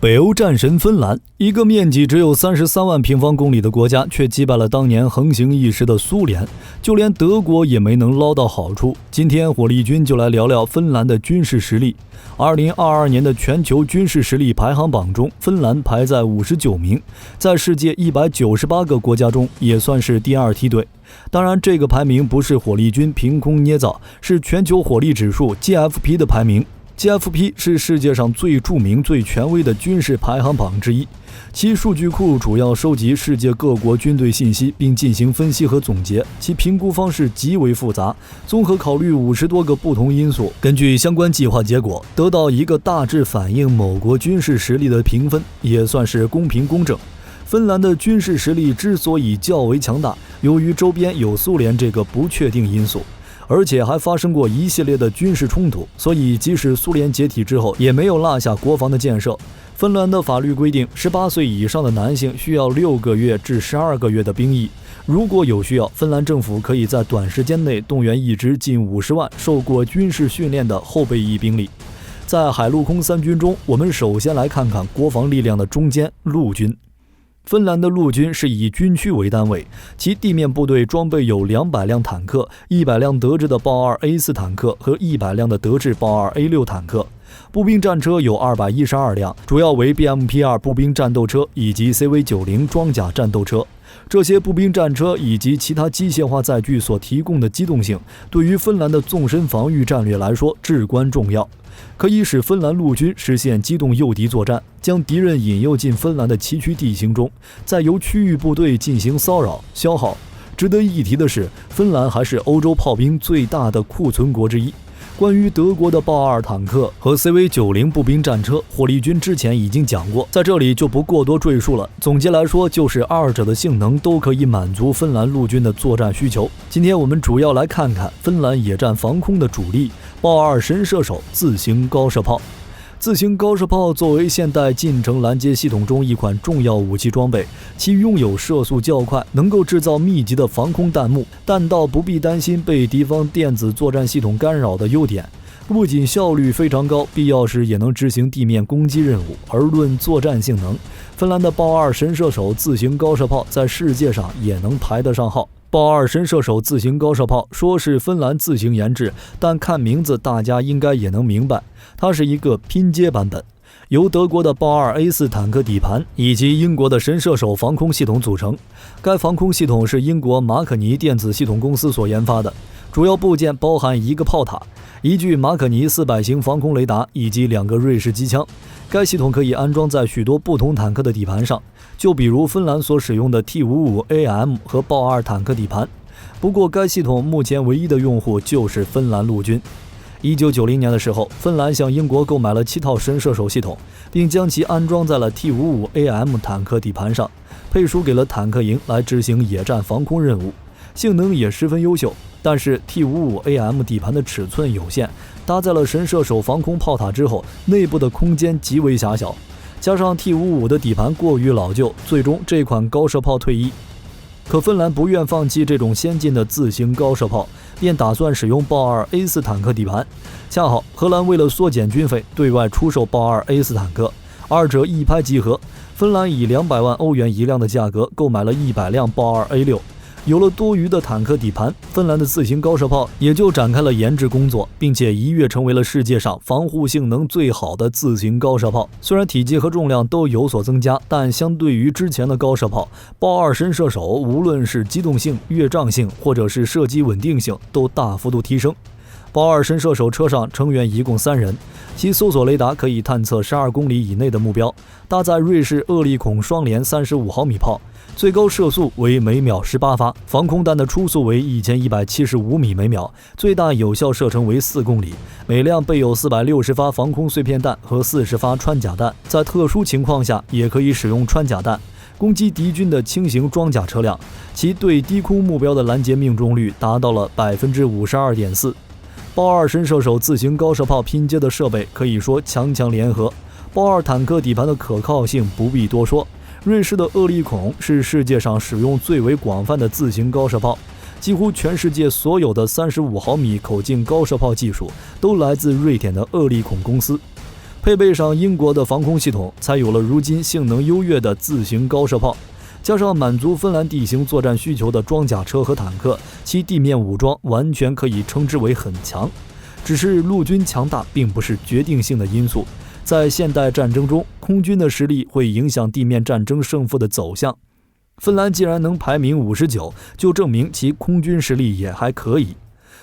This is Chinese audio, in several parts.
北欧战神芬兰，一个面积只有33万平方公里的国家，却击败了当年横行一时的苏联，就连德国也没能捞到好处。今天火力军就来聊聊芬兰的军事实力。2022年的全球军事实力排行榜中，芬兰排在59名，在世界198个国家中也算是第二梯队。当然，这个排名不是火力军凭空捏造，是全球火力指数 GFP 的排名。GFP 是世界上最著名、最权威的军事排行榜之一，其数据库主要收集世界各国军队信息，并进行分析和总结。其评估方式极为复杂，综合考虑50多个不同因素，根据相关计划结果，得到一个大致反映某国军事实力的评分，也算是公平公正。芬兰的军事实力之所以较为强大，由于周边有苏联这个不确定因素，而且还发生过一系列的军事冲突，所以即使苏联解体之后，也没有落下国防的建设。芬兰的法律规定，18岁以上的男性需要6个月至12个月的兵役。如果有需要，芬兰政府可以在短时间内动员一支近50万受过军事训练的后备役兵力。在海陆空三军中，我们首先来看看国防力量的中坚陆军。芬兰的陆军是以军区为单位，其地面部队装备有200辆坦克、100辆德制的豹 2A4 坦克和100辆的德制豹 2A6 坦克。步兵战车有212辆，主要为 BMP-2 步兵战斗车以及 CV-90 装甲战斗车。这些步兵战车以及其他机械化载具所提供的机动性，对于芬兰的纵深防御战略来说至关重要，可以使芬兰陆军实现机动诱敌作战，将敌人引诱进芬兰的崎岖地形中，再由区域部队进行骚扰消耗。值得一提的是，芬兰还是欧洲炮兵最大的库存国之一。关于德国的豹2坦克和 CV-90 步兵战车，火力军之前已经讲过，在这里就不过多赘述了。总结来说，就是二者的性能都可以满足芬兰陆军的作战需求。今天我们主要来看看芬兰野战防空的主力豹2神射手自行高射炮。自行高射炮作为现代近程拦截系统中一款重要武器装备，其拥有射速较快，能够制造密集的防空弹幕，弹道不必担心被敌方电子作战系统干扰的优点。不仅效率非常高，必要时也能执行地面攻击任务。而论作战性能，芬兰的豹2神射手自行高射炮在世界上也能排得上号。豹2神射手自行高射炮说是芬兰自行研制，但看名字大家应该也能明白，它是一个拼接版本，由德国的豹 2A4 坦克底盘以及英国的神射手防空系统组成。该防空系统是英国马可尼电子系统公司所研发的，主要部件包含一个炮塔、一具马可尼400型防空雷达以及2个瑞士机枪。该系统可以安装在许多不同坦克的底盘上，就比如芬兰所使用的 T55AM 和豹2坦克底盘。不过该系统目前唯一的用户就是芬兰陆军。1990年的时候，芬兰向英国购买了7套神射手系统，并将其安装在了 T55AM 坦克底盘上，配属给了坦克营来执行野战防空任务，性能也十分优秀。但是 T55AM 底盘的尺寸有限，搭载了神射手防空炮塔之后，内部的空间极为狭小，加上 T55的底盘过于老旧，最终这款高射炮退役。可芬兰不愿放弃这种先进的自行高射炮，便打算使用豹 2A4 坦克底盘。恰好荷兰为了缩减军费，对外出售豹 2A4 坦克，二者一拍即合，芬兰以200万欧元一辆的价格购买了100辆豹 2A6。有了多余的坦克底盘，芬兰的自行高射炮也就展开了研制工作，并且一跃成为了世界上防护性能最好的自行高射炮。虽然体积和重量都有所增加，但相对于之前的高射炮，豹2神射手无论是机动性、跃障性或者是射击稳定性都大幅度提升。豹2神射手车上成员一共3人，其搜索雷达可以探测12公里以内的目标，搭载瑞士厄利孔双联35毫米炮，最高射速为每秒18发，防空弹的初速为1175米每秒，最大有效射程为4公里，每辆备有460发防空碎片弹和40发穿甲弹，在特殊情况下也可以使用穿甲弹攻击敌军的轻型装甲车辆，其对低空目标的拦截命中率达到了 52.4%。豹2神射手自行高射炮拼接的设备可以说强强联合，豹2坦克底盘的可靠性不必多说。瑞士的厄利孔是世界上使用最为广泛的自行高射炮，几乎全世界所有的35毫米口径高射炮技术都来自瑞典的厄利孔公司。配备上英国的防空系统，才有了如今性能优越的自行高射炮。加上满足芬兰地形作战需求的装甲车和坦克，其地面武装完全可以称之为很强。只是陆军强大并不是决定性的因素，在现代战争中，空军的实力会影响地面战争胜负的走向。芬兰既然能排名59，就证明其空军实力也还可以。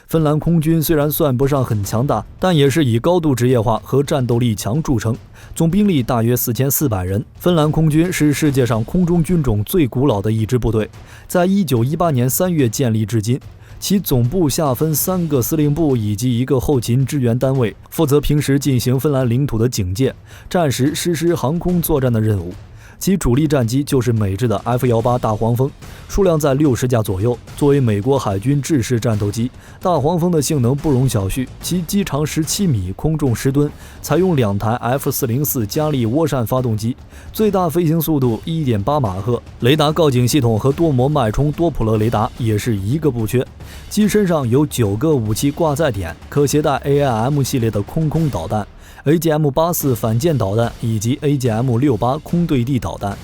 芬兰空军虽然算不上很强大，但也是以高度职业化和战斗力强著称，总兵力大约4400人。芬兰空军是世界上空中军种最古老的一支部队，在1918年3月建立至今。其总部下分3个司令部以及1个后勤支援单位，负责平时进行芬兰领土的警戒，战时实施航空作战的任务。其主力战机就是美制的 F-18大黄蜂，数量在60架左右。作为美国海军制式战斗机，大黄蜂的性能不容小觑，其机长17米，空重10吨，采用2台 F404 加力涡扇发动机，最大飞行速度 1.8 马赫，雷达告警系统和多模脉冲多普勒雷达也是一个不缺。机身上有9个武器挂载点，可携带 AIM 系列的空导弹、AGM-84 反舰导弹以及 AGM-68 空对地导弹。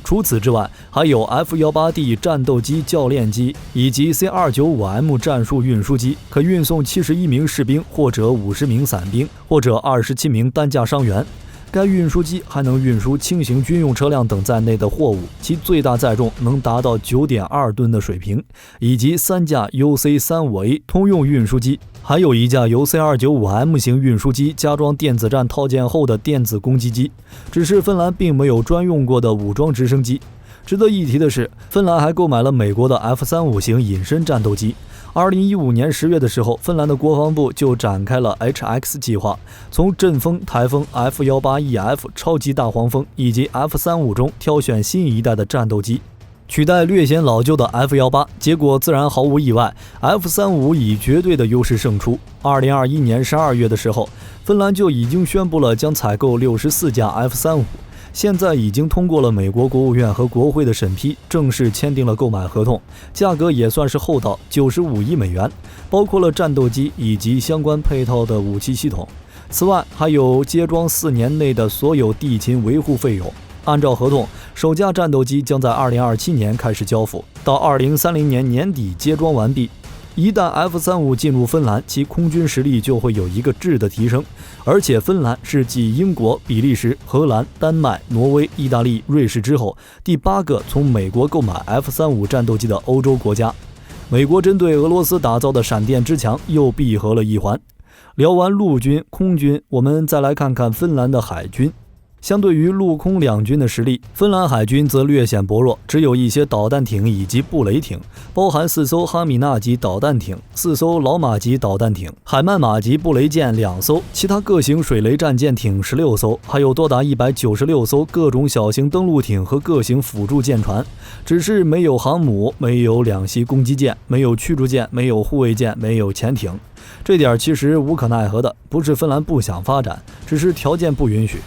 除此之外，还有 F-18D 战斗机教练机以及 C-295M 战术运输机，可运送71名士兵或者50名伞兵或者27名担架伤员。该运输机还能运输轻型军用车辆等在内的货物，其最大载重能达到 9.2 吨的水平，以及3架 UC-35A 通用运输机，还有1架由 C-295M 型运输机加装电子战套件后的电子攻击机。只是芬兰并没有专用过的武装直升机。值得一提的是，芬兰还购买了美国的 F-35型隐身战斗机。2015年10月的时候，芬兰的国防部就展开了 HX 计划，从阵风、台风、F-18EF 超级大黄蜂以及 F-35中挑选新一代的战斗机，取代略显老旧的 F-18。结果自然毫无意外， F-35以绝对的优势胜出。2021年12月的时候，芬兰就已经宣布了将采购64架 F-35。现在已经通过了美国国务院和国会的审批，正式签订了购买合同，价格也算是厚道，95亿美元，包括了战斗机以及相关配套的武器系统。此外，还有接装4年内的所有地勤维护费用。按照合同，首架战斗机将在2027年开始交付，到2030年年底接装完毕。一旦 F-35进入芬兰，其空军实力就会有一个质的提升。而且芬兰是继英国、比利时、荷兰、丹麦、挪威、意大利、瑞士之后第8个从美国购买 F-35战斗机的欧洲国家。美国针对俄罗斯打造的闪电之墙又闭合了一环。聊完陆军、空军，我们再来看看芬兰的海军。相对于陆空两军的实力，芬兰海军则略显薄弱，只有一些导弹艇以及布雷艇，包含4艘哈米纳级导弹艇、4艘老马级导弹艇、海曼马级布雷舰2艘，其他各型水雷战舰艇16艘，还有多达196艘各种小型登陆艇和各型辅助舰船。只是没有航母，没有两栖攻击舰，没有驱逐舰，没有护卫舰，没有潜艇。这点其实无可奈何的，不是芬兰不想发展，只是条件不允许。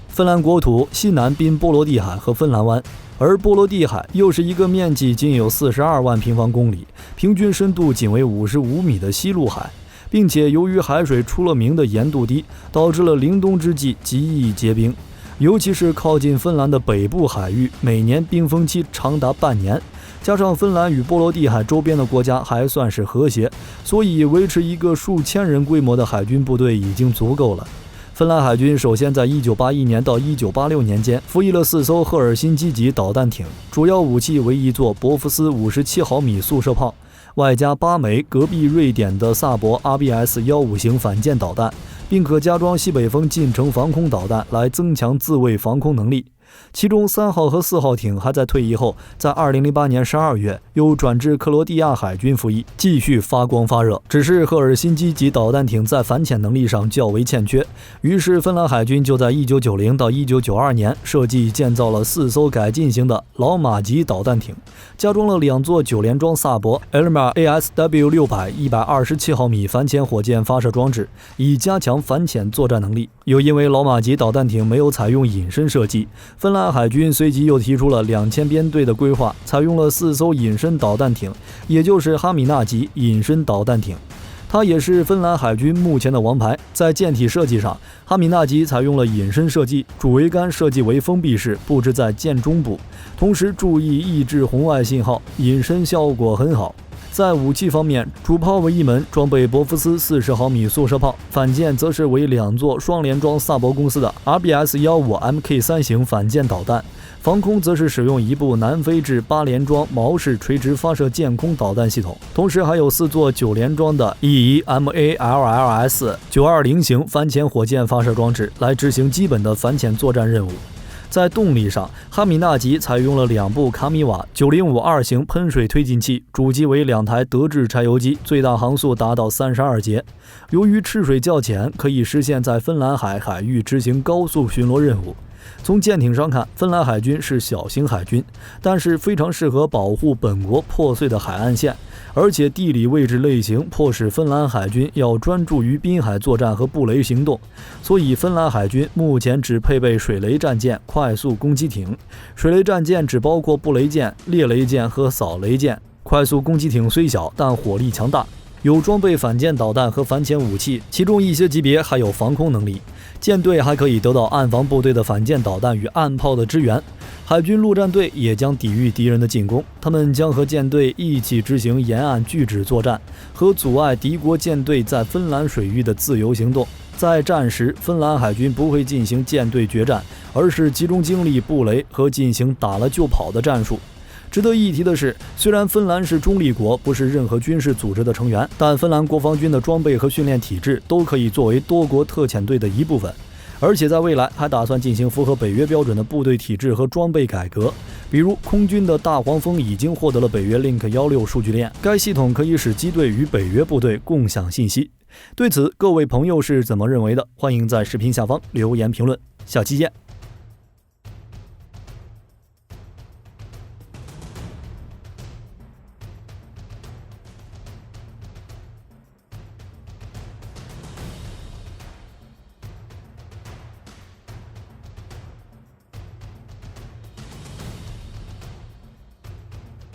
芬兰国土西南濒波罗的海和芬兰湾，而波罗的海又是一个面积仅有42万平方公里，平均深度仅为55米的西陆海，并且由于海水出了名的盐度低，导致了凛冬之际极易结冰。尤其是靠近芬兰的北部海域，每年冰封期长达半年。加上芬兰与波罗的海周边的国家还算是和谐，所以维持一个数千人规模的海军部队已经足够了。芬兰海军首先在1981年到1986年间服役了4艘赫尔辛基级导弹艇，主要武器为一座博福斯57毫米速射炮，外加8枚隔壁瑞典的萨博 RBS-15型反舰导弹，并可加装西北风近程防空导弹来增强自卫防空能力。其中3号和4号艇还在退役后，在2008年12月又转至克罗地亚海军服役，继续发光发热。只是赫尔辛基级导弹艇在反潜能力上较为欠缺，于是芬兰海军就在1990到1992年设计建造了4艘改进型的老马级导弹艇，加装了2座9连装萨博 Elmar ASW600 127毫米反潜火箭发射装置，以加强反潜作战能力。又因为老马级导弹艇没有采用隐身设计，芬兰海军随即又提出了2000编队的规划，采用了4艘隐身导弹艇，也就是哈米纳级隐身导弹艇。它也是芬兰海军目前的王牌。在舰体设计上，哈米纳吉采用了隐身设计，主桅杆设计为封闭式，布置在舰中部，同时注意抑制红外信号，隐身效果很好。在武器方面，主炮为一门，装备伯夫斯40毫米速射炮，反舰则是为2座双联装萨博公司的 RBS-15 Mk3 型反舰导弹，防空则是使用一部南非制8联装毛式垂直发射舰空导弹系统，同时还有4座9联装的 EEMALLS-920 型反潜火箭发射装置来执行基本的反潜作战任务。在动力上，哈米纳吉采用了2部卡米瓦9052型喷水推进器，主机为2台德制柴油机，最大航速达到32节。由于赤水较浅，可以实现在芬兰海海域执行高速巡逻任务。从舰艇上看，芬兰海军是小型海军，但是非常适合保护本国破碎的海岸线，而且地理位置类型迫使芬兰海军要专注于滨海作战和布雷行动，所以芬兰海军目前只配备水雷战舰、快速攻击艇。水雷战舰只包括布雷舰、猎雷舰和扫雷舰，快速攻击艇虽小，但火力强大，有装备反舰导弹和反潜武器，其中一些级别还有防空能力。舰队还可以得到岸防部队的反舰导弹与岸炮的支援，海军陆战队也将抵御敌人的进攻，他们将和舰队一起执行沿岸拒止作战，和阻碍敌国舰队在芬兰水域的自由行动。在战时，芬兰海军不会进行舰队决战，而是集中精力布雷和进行打了就跑的战术。值得一提的是，虽然芬兰是中立国，不是任何军事组织的成员，但芬兰国防军的装备和训练体制都可以作为多国特遣队的一部分，而且在未来还打算进行符合北约标准的部队体制和装备改革。比如空军的大黄蜂已经获得了北约 Link 16数据链，该系统可以使机队与北约部队共享信息。对此，各位朋友是怎么认为的？欢迎在视频下方留言评论。下期见。